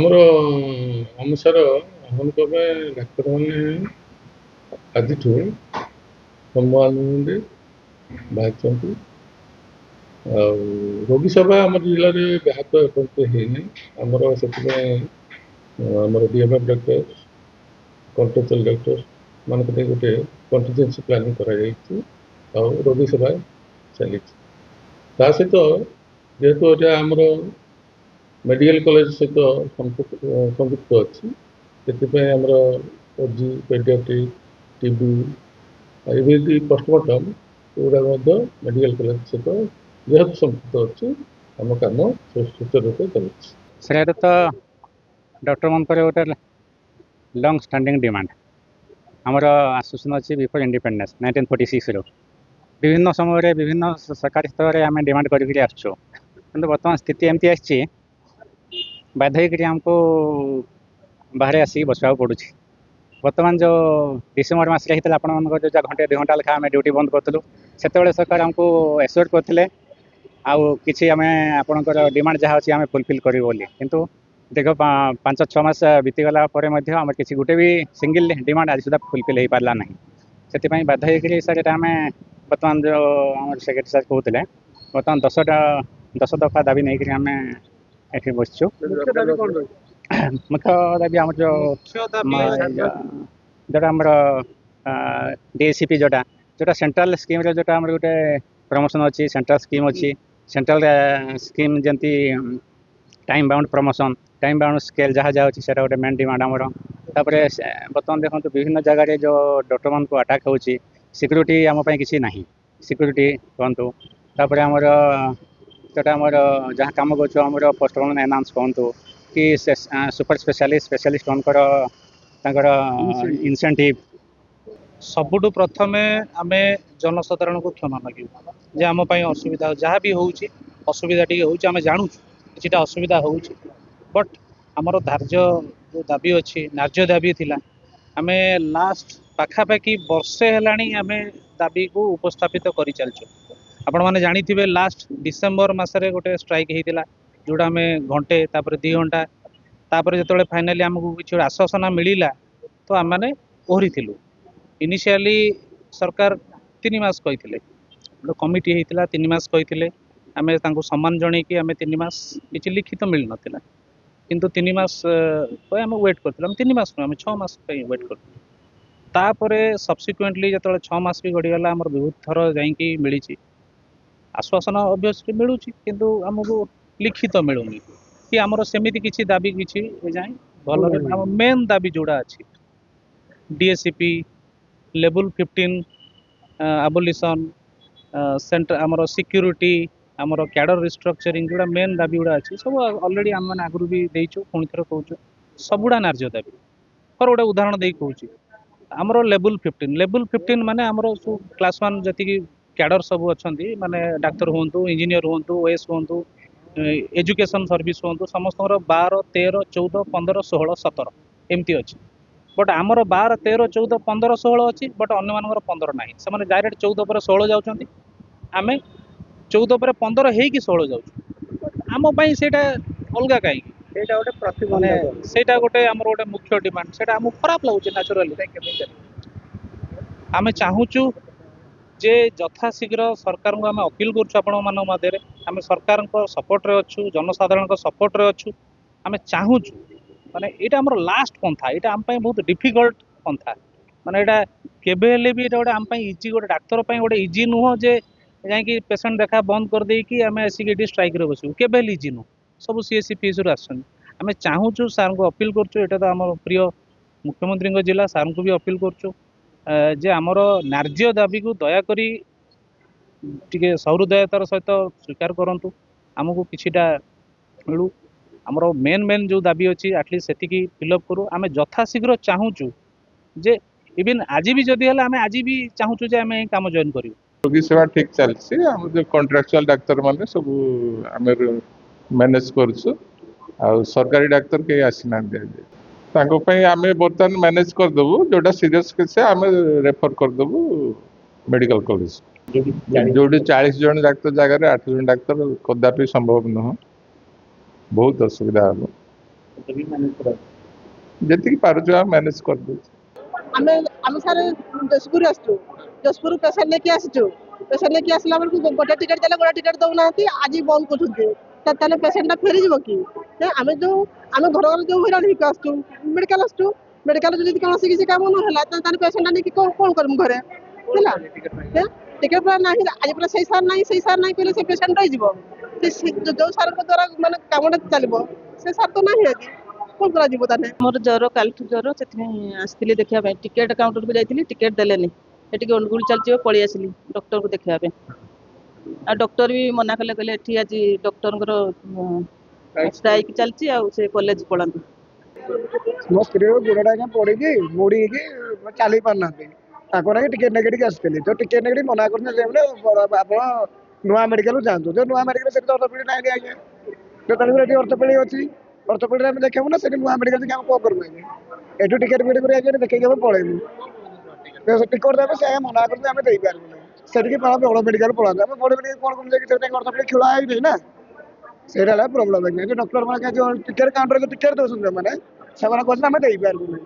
ଆମର ଅନୁସାର ଆହ୍ୱାନ ପାଇଁ ଡାକ୍ତରମାନେ ଆଜିଠୁ ସମ୍ବାଦ ବାହାରିଛନ୍ତି। ଆଉ ରୋଗୀ ସେବା ଆମ ଜିଲ୍ଲାରେ ବ୍ୟାହତ ଏପର୍ଯ୍ୟନ୍ତ ହେଇନି। ଆମର ସେଥିପାଇଁ ଆମର ଡିଏମ୍ଏଫ୍ ଡକ୍ଟର, କଣ୍ଟ୍ରୋଚୁଆଲ ଡକ୍ଟର ମାନଙ୍କ ପାଇଁ ଗୋଟେ କଣ୍ଟିଜେନ୍ସି ପ୍ଲାନିଂ କରାଯାଇଛି ଆଉ ରୋଗୀ ସେବା ଚାଲିଛି। ତା ସହିତ ଯେହେତୁ ଏଟା ଆମର ମେଡ଼ିକାଲ କଲେଜ ସହିତ ସଂଯୁକ୍ତ ଅଛି, ସେଥିପାଇଁ ଆମର ଓଜି, ପେଡ଼ିଆଟ୍ରିକ୍, ଟିବି, ଆୟୁର୍ବେଦିକ, ପୋଷ୍ଟମର୍ଟମ ଏଗୁଡ଼ାକ ମଧ୍ୟ ମେଡ଼ିକାଲ କଲେଜ ସହିତ ଯେହେତୁ ସଂପୃକ୍ତ ଅଛି, ଆମ କାମ ସୁଚାରୁ ରୂପେ ଚାଲିଛି। ସେଇଟା ତ ଡକ୍ଟରମାନଙ୍କର ଗୋଟେ ଲଙ୍ଗ ଷ୍ଟାଣ୍ଡିଂ ଡିମାଣ୍ଡ। ଆମର ଆସୋସିଏସନ୍ ଅଛି ବିଫୋର ଇଣ୍ଡିପେଣ୍ଡେନ୍ସ 1946ରୁ ବିଭିନ୍ନ ସମୟରେ ବିଭିନ୍ନ ସରକାରୀ ସ୍ତରରେ ଆମେ ଡିମାଣ୍ଡ କରିକି ଆସୁଛୁ। କିନ୍ତୁ ବର୍ତ୍ତମାନ ସ୍ଥିତି ଏମିତି ଆସିଛି, ବାଧ୍ୟ ହେଇକରି ଆମକୁ ବାହାରେ ଆସିକି ବସିବାକୁ ପଡ଼ୁଛି। ବର୍ତ୍ତମାନ ଯେଉଁ ଡିସେମ୍ବର ମାସରେ ହେଇଥିଲା ଆପଣମାନଙ୍କର ଯେଉଁ ଘଣ୍ଟେ 2 ଘଣ୍ଟା ଲେଖା ଆମେ ଡ୍ୟୁଟି ବନ୍ଦ କରିଥିଲୁ, ସେତେବେଳେ ସରକାର ଆମକୁ ଏସ୍ୟୋର କରିଥିଲେ ଆଉ କିଛି ଆମେ ଆପଣଙ୍କର ଡିମାଣ୍ଡ ଯାହା ଅଛି ଆମେ ଫୁଲଫିଲ୍ କରିବୁ ବୋଲି। କିନ୍ତୁ ଦୀର୍ଘ 5-6 ମାସ ବିତିଗଲା ପରେ ମଧ୍ୟ ଆମର କିଛି ଗୋଟେ ବି ସିଙ୍ଗିଲ୍ ଡିମାଣ୍ଡ ଆଜି ସୁଦ୍ଧା ଫୁଲଫିଲ୍ ହେଇପାରିଲା ନାହିଁ। ସେଥିପାଇଁ ବାଧ୍ୟ ହେଇକରି ସାର୍ ଏଇଟା ଆମେ ବର୍ତ୍ତମାନ ଯେଉଁ ଆମର ସେକ୍ରେଟାରୀ ସାର୍ କହୁଥିଲେ, ବର୍ତ୍ତମାନ 10 ଦଫା ଦାବି ନେଇକରି ଆମେ ଏଠି ବସିଛୁ। ମୁଖ୍ୟ ଦାବି ଆମର ଯେଉଁଟା ଆମର DACP ଯେଉଁଟା ସେଣ୍ଟ୍ରାଲ ସ୍କିମ୍ରେ ଯେଉଁଟା ଆମର ଗୋଟେ ପ୍ରମୋସନ୍ ଅଛି, ସେଣ୍ଟ୍ରାଲ ସ୍କିମ୍ ଅଛି। ସେଣ୍ଟ୍ରାଲ ସ୍କିମ୍ ଯେମିତି time bound promotion, time bound scale ଯାହା ଅଛି ସେଇଟା ଗୋଟେ ମେନ୍ ଡିମାଣ୍ଡ ଆମର। ତାପରେ ବର୍ତ୍ତମାନ ଦେଖନ୍ତୁ ବିଭିନ୍ନ ଜାଗାରେ ଯେଉଁ ଡକ୍ଟରମାନଙ୍କୁ ଆଟାକ୍ ହେଉଛି, ସିକ୍ୟୁରିଟି ଆମ ପାଇଁ କିଛି ନାହିଁ। ସିକ୍ୟୁରିଟି କୁହନ୍ତୁ, ତାପରେ ଆମର ଯେଉଁଟା ଆମର ଯାହା କାମ କରୁଛୁ ଆମର ପୋଷ୍ଟମର୍ଟମ ଏନାଉନ୍ସ କୁହନ୍ତୁ କି ସୁପର ସ୍ପେଶାଲିଷ୍ଟମାନଙ୍କର ତାଙ୍କର ଇନସେଣ୍ଟିଭ୍। ସବୁଠୁ ପ୍ରଥମେ ଆମେ ଜନସାଧାରଣଙ୍କୁ କ୍ଷମା ମାଗିବୁ ଯେ ଆମ ପାଇଁ ଅସୁବିଧା ଯାହା ବି ହେଉଛି, ଅସୁବିଧା ଟିକେ ହେଉଛି, ଆମେ ଜାଣୁଛୁ କିଛିଟା ଅସୁବିଧା ହେଉଛି। ବଟ୍ ଆମର ଧାର୍ଯ୍ୟ ଯେଉଁ ଦାବି ଅଛି, ନ୍ୟାଯ୍ୟ ଦାବି ଥିଲା, ଆମେ ଲାଷ୍ଟ ପାଖାପାଖି ବର୍ଷେ ହେଲାଣି ଆମେ ଦାବିକୁ ଉପସ୍ଥାପିତ କରିଚାଲିଛୁ। ଆପଣମାନେ ଜାଣିଥିବେ ଲାଷ୍ଟ ଡିସେମ୍ବର ମାସରେ ଗୋଟେ ଷ୍ଟ୍ରାଇକ୍ ହେଇଥିଲା, ଯେଉଁଟା ଆମେ ଘଣ୍ଟେ, ତାପରେ 2 ଘଣ୍ଟା, ତାପରେ ଯେତେବେଳେ ଫାଇନାଲି ଆମକୁ କିଛି ଗୋଟେ ଆଶ୍ୱାସନା ମିଳିଲା ତ ଆମେମାନେ ଓହରିଥିଲୁ। ଇନିସିଆଲି ସରକାର 3 ମାସ କହିଥିଲେ, ଗୋଟେ କମିଟି ହେଇଥିଲା 3 ମାସ କହିଥିଲେ। ଆମେ ତାଙ୍କୁ ସମ୍ମାନ ଜଣେଇକି ଆମେ 3 ମାସ କିଛି ଲିଖିତ ମିଳିନଥିଲା, କିନ୍ତୁ 3 ମାସ ପାଇଁ ଆମେ ୱେଟ୍ କରିଥିଲୁ। ଆମେ 3 ମାସ ନୁହେଁ, ଆମେ 6 ମାସ ପାଇଁ ୱେଟ୍ କରିଥିଲୁ। ତାପରେ ସବସିକ୍ୱେଣ୍ଟଲି ଯେତେବେଳେ 6 ମାସ ବି ଗଡ଼ିଗଲା, ଆମର ବହୁତ ଥର ଯାଇକି ମିଳିଛି ଆଶ୍ୱାସନା, ଅବଭିୟସଲି ମିଳୁଛି, କିନ୍ତୁ ଆମକୁ ଲିଖିତ ମିଳୁନି କି ଆମର ସେମିତି କିଛି ଦାବି କିଛି ଏଯାଏଁ ଭଲରେ। ଆମ ମେନ୍ ଦାବି ଯେଉଁଟା ଅଛି DACP, ଲେବୁଲ୍ 15 ଆବୋଲିସନ୍, ଆମର ସିକ୍ୟୁରିଟି, ଆମର କ୍ୟାଡର ରିଷ୍ଟ୍ରକ୍ଚରିଂ, ଯେଉଁଟା ମେନ୍ ଦାବି ଗୁଡ଼ା ଅଛି ସବୁ ଅଲରେଡ଼ି ଆମେମାନେ ଆଗରୁ ବି ଦେଇଛୁ, ପୁଣି ଥରେ କହୁଛୁ ସବୁଗୁଡ଼ା ନ୍ୟାର୍ଯ୍ୟ ଦାବି। ଗୋଟେ ଉଦାହରଣ ଦେଇ କହୁଛି, ଆମର ଲେବୁଲ୍ 15 ମାନେ ଆମର ସବୁ କ୍ଲାସ୍ 1 ଯେତିକି କ୍ୟାଡର ସବୁ ଅଛନ୍ତି, ମାନେ ଡାକ୍ତର ହୁଅନ୍ତୁ, ଇଞ୍ଜିନିୟର ହୁଅନ୍ତୁ, OS ହୁଅନ୍ତୁ, ଏଜୁକେସନ୍ ସର୍ଭିସ୍ ହୁଅନ୍ତୁ, ସମସ୍ତଙ୍କର 12, 13, 14, 15, 16, 17 ଏମିତି ଅଛି। ବଟ୍ ଆମର 12, 13, 14, 15, 16 ଅଛି, ବଟ୍ ଅନ୍ୟମାନଙ୍କର 15 ନାହିଁ। ସେମାନେ ଡାଇରେକ୍ଟ 14 ପରେ 16 ଯାଉଛନ୍ତି, ଆମେ 14 ପରେ 15 ହେଇକି 16 ଯାଉଛୁ। ଆମ ପାଇଁ ସେଇଟା ଅଲଗା କାହିଁକି? ସେଇଟା ଗୋଟେ ପ୍ରତିବନ୍ଧକ, ସେଇଟା ଗୋଟେ ଆମର ଗୋଟେ ମୁଖ୍ୟ ଡିମାଣ୍ଡ। ସେଇଟା ଆମକୁ ଖରାପ ଲାଗୁଛି ନ୍ୟାଚୁରାଲି। ଆମେ ଚାହୁଁଛୁ ଯେ ଯଥାଶୀଘ୍ର ସରକାରଙ୍କୁ ଆମେ ଅପିଲ୍ କରୁଛୁ ଆପଣମାନଙ୍କ ମଧ୍ୟରେ, ଆମେ ସରକାରଙ୍କ ସପୋର୍ଟରେ ଅଛୁ, ଜନସାଧାରଣଙ୍କ ସପୋର୍ଟରେ ଅଛୁ। ଆମେ ଚାହୁଁଛୁ, ମାନେ ଏଇଟା ଆମର ଲାଷ୍ଟ ପନ୍ଥା, ଏଇଟା ଆମ ପାଇଁ ବହୁତ ଡିଫିକଲ୍ଟ ପନ୍ଥା। ମାନେ ଏଇଟା କେବେ ହେଲେ ବି ଏଇଟା ଗୋଟେ ଆମ ପାଇଁ ଇଜି, ଗୋଟେ ଡାକ୍ତର ପାଇଁ ଗୋଟେ ଇଜି ନୁହଁ ଯେ ଯାଇକି ପେସେଣ୍ଟ ଦେଖା ବନ୍ଦ କରିଦେଇକି ଆମେ ଆସିକି ଏଠି ଷ୍ଟ୍ରାଇକ୍ରେ ବସିବୁ। କେବେ ହେଲେ ଇଜି ନୁହଁ। ସବୁ CSC PSCରୁ ଆସୁଛନ୍ତି। ଆମେ ଚାହୁଁଛୁ, ସାର୍ଙ୍କୁ ଅପିଲ୍ କରୁଛୁ, ଏଇଟା ତ ଆମର ପ୍ରିୟ ମୁଖ୍ୟମନ୍ତ୍ରୀଙ୍କ ଜିଲ୍ଲା, ସାର୍ଙ୍କୁ ବି ଅପିଲ୍ କରୁଛୁ ଯେ ଆମର ନ୍ୟାର୍ଯ୍ୟ ଦାବିକୁ ଦୟାକରି ଟିକେ ସହୃଦୟତାର ସହିତ ସ୍ୱୀକାର କରନ୍ତୁ, ଆମକୁ କିଛିଟା ମିଳୁ। ଆମର ମେନ୍ ଯେଉଁ ଦାବି ଅଛି ଆଟଲିଷ୍ଟ ସେତିକି ଫିଲ୍ଅପ୍ କରୁ। ଆମେ ଯଥାଶୀଘ୍ର ଚାହୁଁଛୁ ଯେ ଇଭିନ୍ ଆଜି ବି ଯଦି ହେଲା, ଆମେ ଆଜି ବି ଚାହୁଁଛୁ ଯେ ଆମେ କାମ ଜଏନ୍ କରିବୁ। ରୋଗୀ ସେବା ଠିକ୍ ଚାଲିଛି। ଆମର ଯେଉଁ କଣ୍ଟ୍ରାକ୍ଚୁଆଲ ଡାକ୍ତରମାନେ ସବୁ ଆମେ ମ୍ୟାନେଜ୍ କରୁଛୁ, ଆଉ ସରକାରୀ ଡାକ୍ତର କେହି ଆସିନାହାନ୍ତି ଆଜି। ତାଙ୍କ ପାଇଁ ଆମେ ବର୍ତ୍ତମାନ ମ୍ୟାନେଜ୍ କରିଦେବୁ, ଯେଉଁଟା ସିରିୟସ୍ କେସ୍ ଆମେ ରେଫର୍ କରିଦେବୁ ମେଡ଼ିକାଲ କଲେଜ। ଯେଉଁଠି 40 ଜଣ ଡାକ୍ତର ଜାଗାରେ 8 ଜଣ ଡାକ୍ତର କଦାପି ସମ୍ଭବ ନୁହଁ, ବହୁତ ଅସୁବିଧା ହେବ। ଯେତିକି ପାରୁଛୁ ଆମେ ମ୍ୟାନେଜ କରିଦେଉଛୁ। ଆମେ ଆମେ ସାର୍ ଯଶପୁର ଆସିଛୁ, ଯଶପୁର ପେସେଣ୍ଟ ନେଇକି ଆସିଛୁ। ପେସେଣ୍ଟ ନେଇକି ଆସିଲା ବେଳକୁ ଗୋଟେ ଟିକେଟ ଦେଲେ ଗୋଟେ ଟିକେଟ ଦଉନାହାନ୍ତି, ଆଜି ବନ୍ଦ କରୁଛନ୍ତି। ତାହେଲେ ପେସେଣ୍ଟଟା ଫେରିଯିବ କି? ଆମେ ଘର ଘର ଯୋଉ ହଇରାଣ ହେଇକି ଆସୁଛୁ, ମେଡିକାଲ ଆସୁଛୁ, ମେଡିକାଲ ଯଦି କୌଣସି କିଛି କାମ ନହେଲା ତାହେଲେ ପେସେଣ୍ଟଟା ନେଇକି କଣ କରିବୁ ଘରେ ହେଲା। ଟିକେଟ ପୁରା ନାହିଁ, ଆଜି ପୁରା ସେଇ ସାର୍ ନାହିଁ କହିଲେ ସେ ପେସେଣ୍ଟ ରହିଯିବ। ଯୋଉ ସାରଙ୍କ ଦ୍ୱାରା ମାନେ କାମଟା ଚାଲିବ ସେ ସାର୍ ତ ନାହିଁ ଆଜି, କଣ କରାଯିବ ତାହେଲେ? ମୋର ଜ୍ୱର, କାଲିଠୁ ଜ୍ୱର, ସେଥିପାଇଁ ଆସିଥିଲି ଦେଖିବା ପାଇଁ। ଟିକେଟ କାଉଣ୍ଟରକୁ ଯାଇଥିଲି, ଟିକେଟ ଦେଲେନି। ସେଠିକି ଅନୁଗୁଳ ଚାଲିଯିବ, ପଳେଇ ଆସିଲି ଡକ୍ଟରକୁ ଦେଖିବା ପାଇଁ। ଆଉ ଡକ୍ଟର ବି ମନା କଲେ, କହିଲେ ଏଠି ଆଜି ଡକ୍ଟରଙ୍କର ଷ୍ଟ୍ରାଇକ୍ ଚାଲିଛି, ଆଉ ସେ କଲେଜ ପଳାନ୍ତୁ। ମୋ ସ୍ତ୍ରୀର ଗୋଡ଼ଟା ଆଜ୍ଞା ପଡ଼ିକି ମୋଡ଼ି ହେଇକି ଚାଲି ପାରୁନାହାନ୍ତି। ତାଙ୍କ ନାଗି ଟିକେଟ୍ ନେଇକି ଆସିଥିଲି। ତ ଟିକେଟ୍ ନେଇକି ମନା କରୁଛନ୍ତି ଆପଣ ନୂଆ ମେଡ଼ିକାଲକୁ ଯାଆନ୍ତୁ। ଯୋଉ ନୂଆ ମେଡ଼ିକାଲ ସେଠି ଅର୍ଥୋପେଡି ନାହିଁ ଆଜ୍ଞା। ତେଣୁକରି ଏଠି ଅର୍ଥୋପେଡି ଅଛି, ଅର୍ଥୋପେଡିରେ ଆମେ ଦେଖେଇବୁ ନା, ସେଠି ନୂଆ ମେଡ଼ିକାଲ ଆମେ କଣ କରିବୁ ଆଜ୍ଞା? ଏଠୁ ଟିକେଟ୍ କରି ଆଜ୍ଞା ଦେଖେଇକି ଆମେ ପଳେଇବୁ। ଟିକେଟ୍ ଦେବେ ସେ ମନା କରୁଛନ୍ତି, ଆମେ ଦେଇପାରିବୁନି। ସେଠିକି ବଡ଼ ମେଡ଼ିକାଲ ପଳାନ୍ତୁ। ଆମେ ବଡ଼ ମେଡ଼ିକାଲ କଣ କରୁଛୁ ଯାଇକି ସେଠି ଅର୍ଥୋପେଡି ଖୋଲା ହେଇନି ନା। ସେଇଟା ହେଲା ପ୍ରୋବ୍ଲେମ ଆଜ୍ଞା। ଡକ୍ଟର ମାନେ ଟିକେଟ୍ କାଉଣ୍ଟରରେ ଟିକେଟ୍ ଦଉଛନ୍ତି ସେମାନେ କହୁଛନ୍ତି ଆମେ ଦେଇପାରିବୁନି।